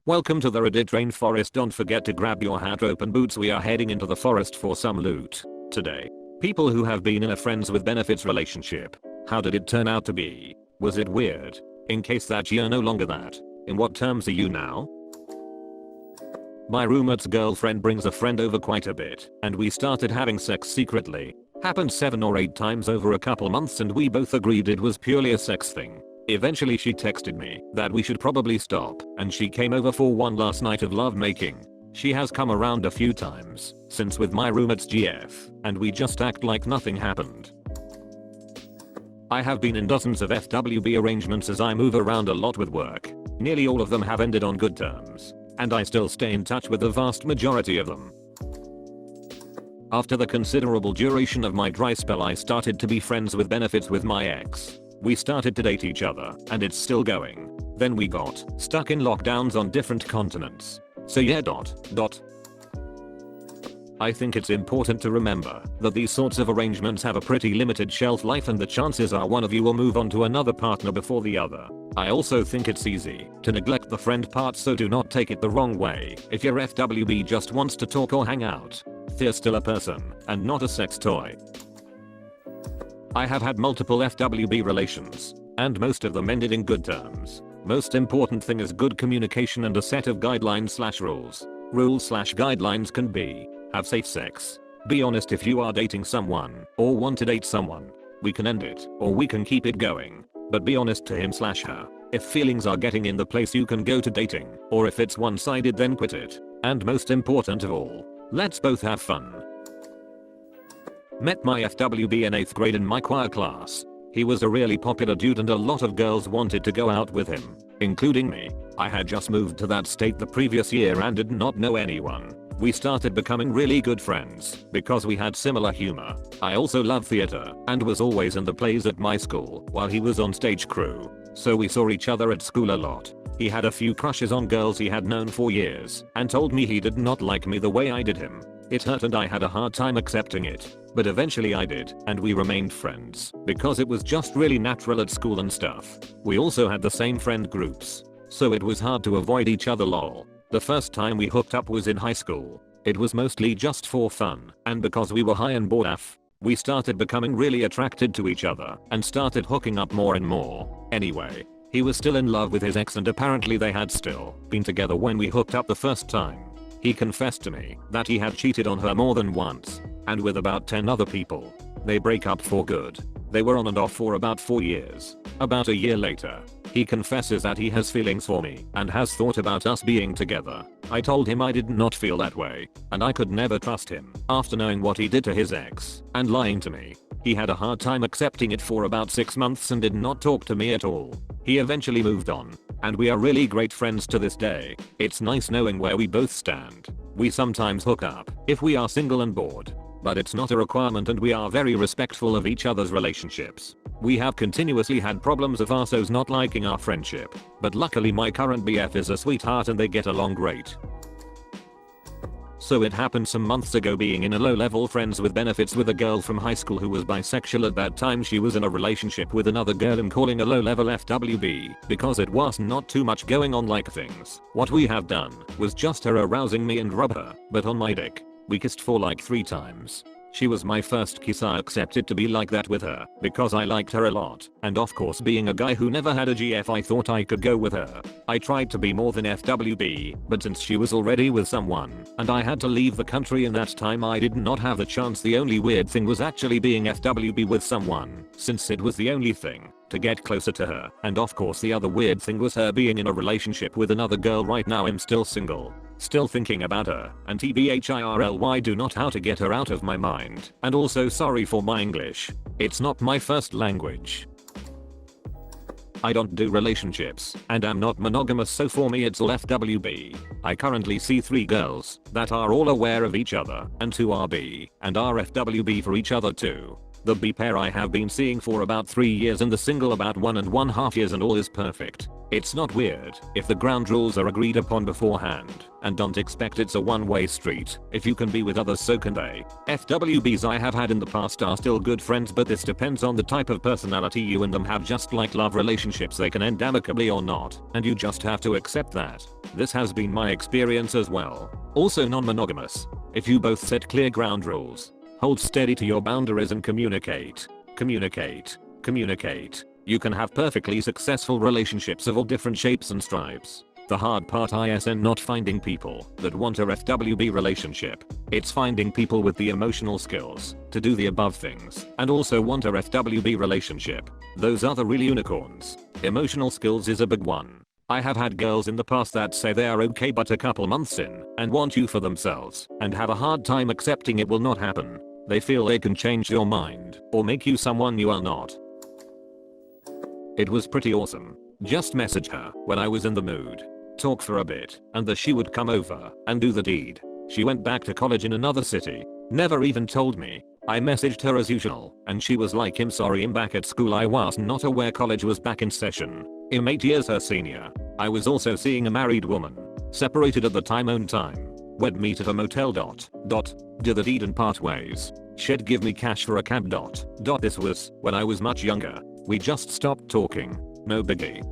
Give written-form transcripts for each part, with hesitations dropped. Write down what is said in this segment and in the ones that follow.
Welcome to the Reddit Rainforest. Don't forget to grab your hat, rope and boots. We are heading into the forest for some loot. Today. People who have been in a friends with benefits relationship. How did it turn out to be? Was it weird? In case that you're no longer that. In what terms are you now? My roommate's girlfriend brings a friend over quite a bit, and we started having sex secretly. Happened 7 or 8 times over a couple months and we both agreed it was purely a sex thing. Eventually she texted me that we should probably stop, and she came over for one last night of love making. She has come around a few times since with my roommate's GF, and we just act like nothing happened. I have been in dozens of FWB arrangements as I move around a lot with work. Nearly all of them have ended on good terms, and I still stay in touch with the vast majority of them. After the considerable duration of my dry spell, I started to be friends with benefits with my ex. We started to date each other, and it's still going. Then we got stuck in lockdowns on different continents. So yeah. I think it's important to remember that these sorts of arrangements have a pretty limited shelf life, and the chances are one of you will move on to another partner before the other. I also think it's easy to neglect the friend part, so do not take it the wrong way. If your FWB just wants to talk or hang out, they're still a person and not a sex toy. I have had multiple FWB relations, and most of them ended in good terms. Most important thing is good communication and a set of guidelines/rules. Rules/guidelines can be: have safe sex. Be honest if you are dating someone or want to date someone. We can end it or we can keep it going. But be honest to him/her. If feelings are getting in the place, you can go to dating, or if it's one-sided, then quit it. And most important of all, let's both have fun. Met my FWB in 8th grade in my choir class. He was a really popular dude and a lot of girls wanted to go out with him, including me. I had just moved to that state the previous year and did not know anyone. We started becoming really good friends because we had similar humor. I also love theater and was always in the plays at my school while he was on stage crew. So we saw each other at school a lot. He had a few crushes on girls he had known for years and told me he did not like me the way I did him. It hurt and I had a hard time accepting it, but eventually I did, and we remained friends because it was just really natural at school and stuff. We also had the same friend groups, so it was hard to avoid each other. Lol. The first time we hooked up was in high school. It was mostly just for fun, and because we were high and bored AF, we started becoming really attracted to each other and started hooking up more and more. Anyway, he was still in love with his ex and apparently they had still been together when we hooked up the first time. He confessed to me that he had cheated on her more than once, and with about 10 other people. They break up for good. They were on and off for about 4 years. About a year later, he confesses that he has feelings for me and has thought about us being together. I told him I did not feel that way, and I could never trust him after knowing what he did to his ex and lying to me. He had a hard time accepting it for about 6 months and did not talk to me at all. He eventually moved on, and we are really great friends to this day. It's nice knowing where we both stand. We sometimes hook up if we are single and bored, but it's not a requirement and we are very respectful of each other's relationships. We have continuously had problems of arsos not liking our friendship, but luckily my current BF is a sweetheart and they get along great. So it happened some months ago, being in a low-level friends with benefits with a girl from high school who was bisexual. At that time she was in a relationship with another girl I'm calling a low-level FWB because it was not too much going on like things. What we have done was just her arousing me and rub her butt on my dick. We kissed for like 3 times. She was my first kiss. I accepted to be like that with her because I liked her a lot, and of course being a guy who never had a GF I thought I could go with her. I tried to be more than FWB, but since she was already with someone and I had to leave the country in that time, I did not have the chance. The only weird thing was actually being FWB with someone, since it was the only thing to get closer to her, and of course the other weird thing was her being in a relationship with another girl. Right now I'm still single, still thinking about her, and TBHIRLY do not how to get her out of my mind. And also sorry for my English, it's not my first language. I don't do relationships and I'm not monogamous, so for me it's all FWB. I currently see 3 girls that are all aware of each other and 2 are B and are FWB for each other too. The B pair I have been seeing for about 3 years and the single about 1.5 years, and all is perfect. It's not weird if the ground rules are agreed upon beforehand, and don't expect it's a one-way street. If you can be with others, so can they. FWBs I have had in the past are still good friends, but this depends on the type of personality you and them have. Just like love relationships, they can end amicably or not, and you just have to accept that. This has been my experience as well. Also non-monogamous. If you both set clear ground rules, hold steady to your boundaries and communicate, you can have perfectly successful relationships of all different shapes and stripes. The hard part is not finding people that want a FWB relationship. It's finding people with the emotional skills to do the above things and also want a FWB relationship. Those are the real unicorns. Emotional skills is a big one. I have had girls in the past that say they are okay but a couple months in and want you for themselves and have a hard time accepting it will not happen. They feel they can change your mind or make you someone you are not. It was pretty awesome. Just message her when I was in the mood. Talk for a bit and she would come over and do the deed. She went back to college in another city. Never even told me. I messaged her as usual and she was like, I'm sorry, I'm back at school. I was not aware college was back in session. I'm 8 years her senior. I was also seeing a married woman. Separated at the time own time. We'd meet at a motel. Do the deed and part ways. She'd give me cash for a cab. This was when I was much younger. We just stopped talking. No biggie.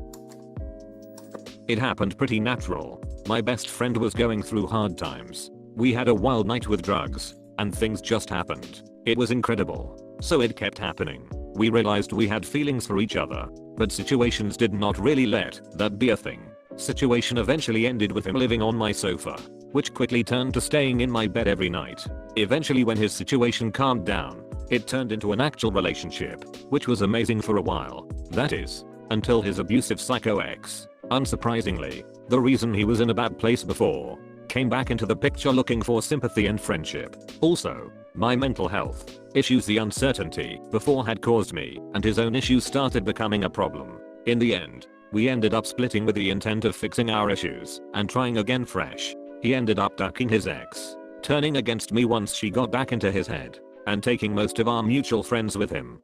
It happened pretty natural. My best friend was going through hard times. We had a wild night with drugs and things just happened. It was incredible. So it kept happening. We realized we had feelings for each other, but situations did not really let that be a thing. Situation eventually ended with him living on my sofa, which quickly turned to staying in my bed every night. Eventually when his situation calmed down, it turned into an actual relationship, which was amazing for a while. That is, until his abusive psycho ex, unsurprisingly, the reason he was in a bad place before, came back into the picture looking for sympathy and friendship. Also, my mental health issues, the uncertainty before had caused me, and his own issues started becoming a problem. In the end, we ended up splitting with the intent of fixing our issues and trying again fresh. He ended up ducking his ex, turning against me once she got back into his head, and taking most of our mutual friends with him.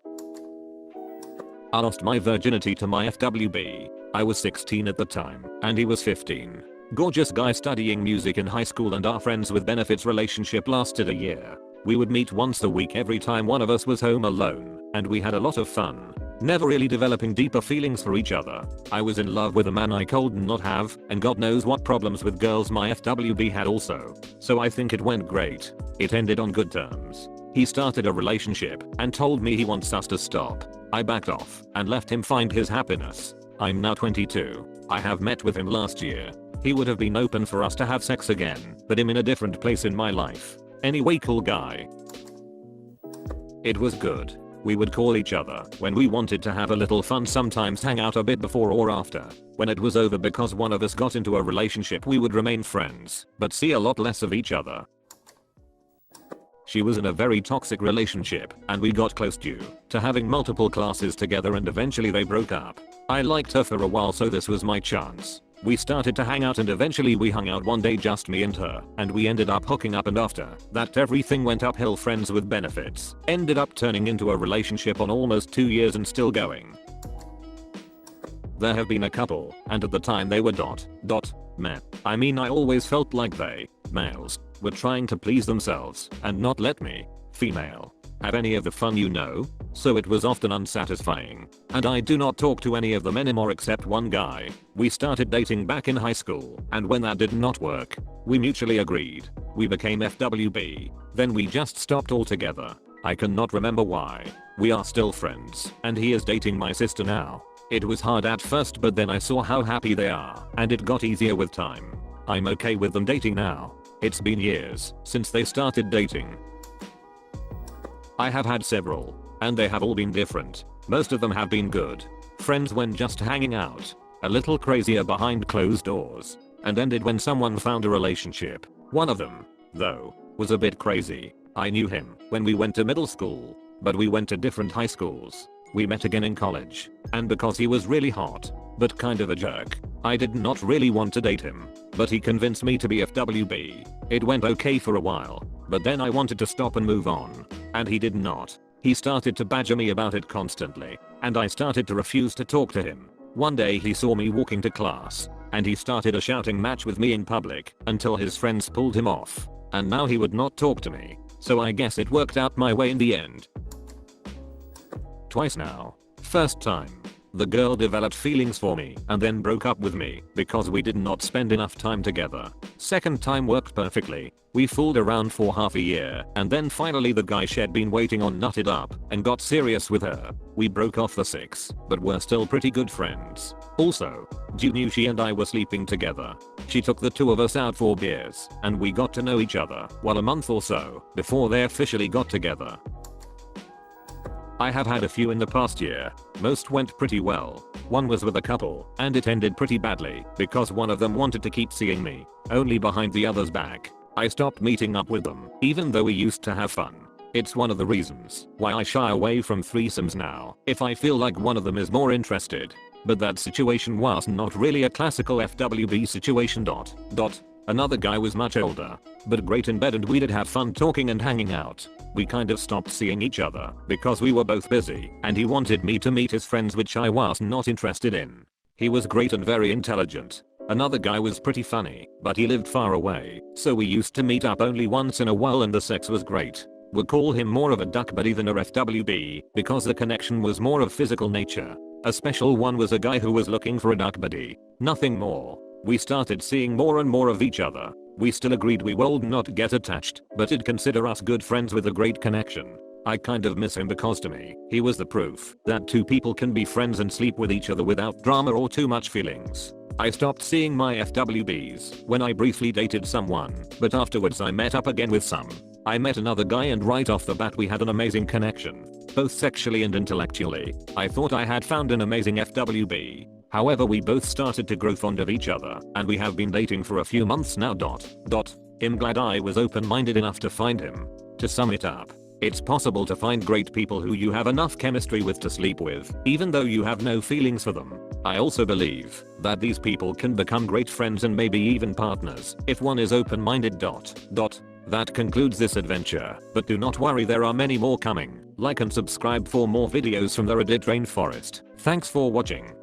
I lost my virginity to my FWB. I was 16 at the time, and he was 15. Gorgeous guy studying music in high school, and our friends with benefits relationship lasted a year. We would meet once a week every time one of us was home alone, and we had a lot of fun. Never really developing deeper feelings for each other. I was in love with a man I could not have, and God knows what problems with girls my FWB had also. So I think it went great. It ended on good terms. He started a relationship and told me he wants us to stop. I backed off and left him find his happiness. I'm now 22. I have met with him last year. He would have been open for us to have sex again, but I'm in a different place in my life. Anyway, cool guy. It was good. We would call each other when we wanted to have a little fun, sometimes hang out a bit before or after. When it was over because one of us got into a relationship, we would remain friends, but see a lot less of each other. She was in a very toxic relationship, and we got close due to having multiple classes together, and eventually they broke up. I liked her for a while, so this was my chance. We started to hang out, and eventually we hung out one day, just me and her, and we ended up hooking up, and after that everything went uphill. Friends with benefits ended up turning into a relationship on almost 2 years and still going. There have been a couple, and at the time they were meh. I mean, I always felt like they, males, were trying to please themselves and not let me, female, have any of the fun, you know? So it was often unsatisfying, and I do not talk to any of them anymore except one guy. We started dating back in high school, and when that did not work, we mutually agreed. We became FWB. Then we just stopped altogether. I cannot remember why. We are still friends, and he is dating my sister now. It was hard at first, but then I saw how happy they are, and it got easier with time. I'm okay with them dating now. It's been years since they started dating. I have had several, and they have all been different. Most of them have been good friends when just hanging out, a little crazier behind closed doors, and ended when someone found a relationship. One of them, though, was a bit crazy. I knew him when we went to middle school, but we went to different high schools. We met again in college, and because he was really hot, but kind of a jerk, I did not really want to date him, but he convinced me to be FWB. It went okay for a while, but then I wanted to stop and move on, and he did not. He started to badger me about it constantly, and I started to refuse to talk to him. One day he saw me walking to class, and he started a shouting match with me in public until his friends pulled him off, and now he would not talk to me, so I guess it worked out my way in the end. Twice now. First time, The girl developed feelings for me and then broke up with me because we did not spend enough time together. Second time worked perfectly. We fooled around for half a year and then finally the guy she'd been waiting on nutted up and got serious with her. We broke off the 6, but we're still pretty good friends. Also, Ju knew she and I were sleeping together. She took the two of us out for beers and we got to know each other well a month or so before they officially got together. I have had a few in the past year. Most went pretty well. One was with a couple and it ended pretty badly because one of them wanted to keep seeing me, only behind the other's back. I stopped meeting up with them even though we used to have fun. It's one of the reasons why I shy away from threesomes now if I feel like one of them is more interested. But that situation was not really a classical FWB situation. Another guy was much older, but great in bed and we did have fun talking and hanging out. We kind of stopped seeing each other because we were both busy and he wanted me to meet his friends which I was not interested in. He was great and very intelligent. Another guy was pretty funny, but he lived far away, so we used to meet up only once in a while and the sex was great. We'll call him more of a duck buddy than a FWB because the connection was more of physical nature. A special one was a guy who was looking for a duck buddy, nothing more. We started seeing more and more of each other. We still agreed we would not get attached, but did consider us good friends with a great connection. I kind of miss him because to me, he was the proof that two people can be friends and sleep with each other without drama or too much feelings. I stopped seeing my FWBs when I briefly dated someone, but afterwards I met up again with some. I met another guy and right off the bat we had an amazing connection, both sexually and intellectually. I thought I had found an amazing FWB. However, we both started to grow fond of each other and we have been dating for a few months now. I'm glad I was open-minded enough to find him. To sum it up, it's possible to find great people who you have enough chemistry with to sleep with, even though you have no feelings for them. I also believe that these people can become great friends and maybe even partners if one is open-minded. That concludes this adventure, but do not worry, there are many more coming. Like and subscribe for more videos from the Reddit Rainforest. Thanks for watching.